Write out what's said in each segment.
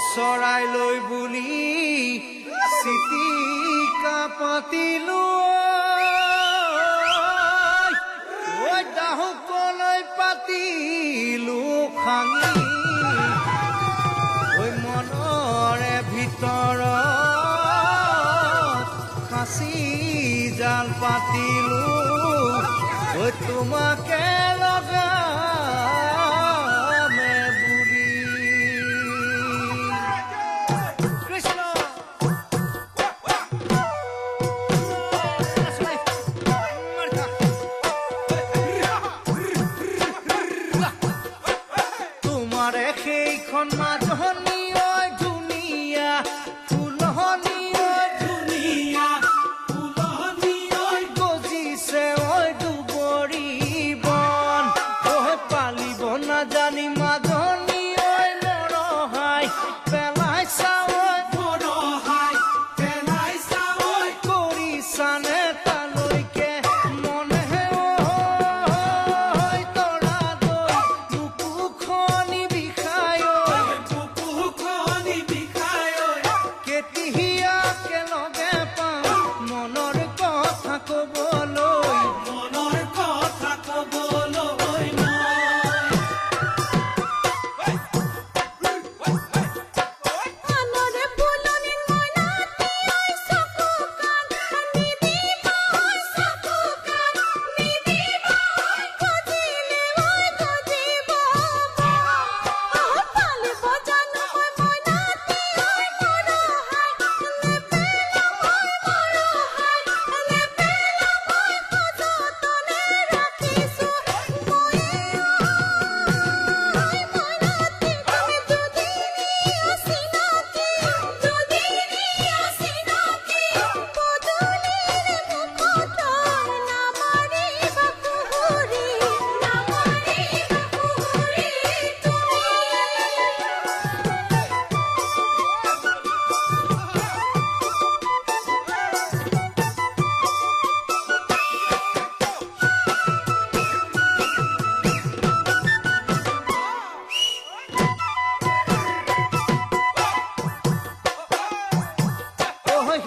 চৰাই লৈ বুলি চিটিকা পাতিলো ডাহুকলৈ পাতিলো খাঙি মনৰে ভিতৰত ফাঁচি জাল পাতিলো তোমাকে লগামে বুলি কৃষ্ণ তোমাৰে সেইখন মাজনী ঐ ধুনীয়া ফুলহনী ঐ ধুনীয়া ফুলহনী ঐ গজিছে ঐ দুবৰি বন পালিব নাজানি মাজনী ঐ মৰহাই পেলাইছা ঐ মৰহাই পেলাইছা ঐ কৰিছানে তালৈকে মনে তৰা দৈ বুকুখনি বিষাই বুকুখনি বিষাই কেতিয়াকে লগে পাম মনৰ কথা কবলৈ মনৰ কথা কবলৈ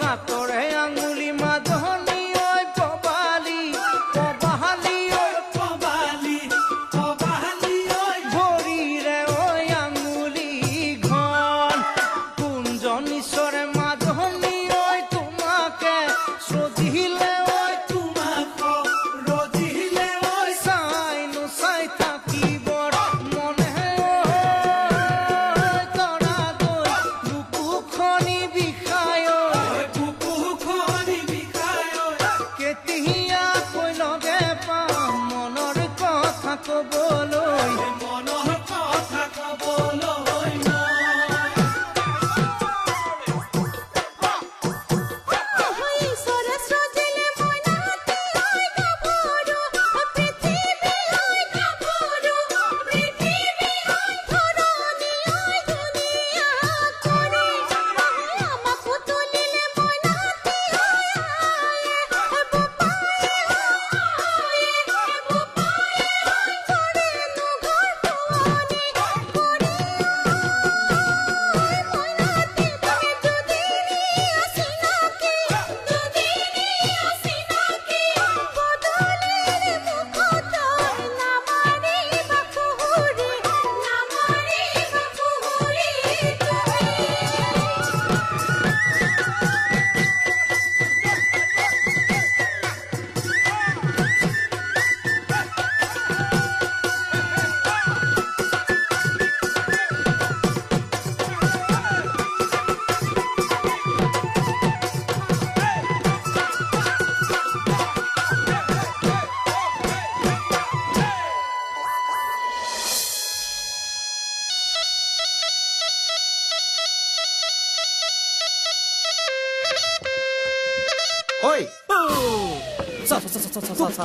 হাতৰে আঙুলি মাজনী ঐ পবালি পবালি ঐ পবালি পবালি ঐ ভৰিৰে ঐ আঙুলি ঘন কোনজন ঈশ্বৰে মাজনী ঐ তোমাকে সজিলে ঐ তোমাকে ৰজিলে ঐ চাই নোচাই থাকিবৰ মনে তৰা দৈ বুকুখনি বিষাই কেতিয়াকৈ লগে পাম মনৰ কথা কবলৈ মনৰ কথা কবলৈ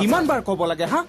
কিমান বাৰ ক'ব লাগে হা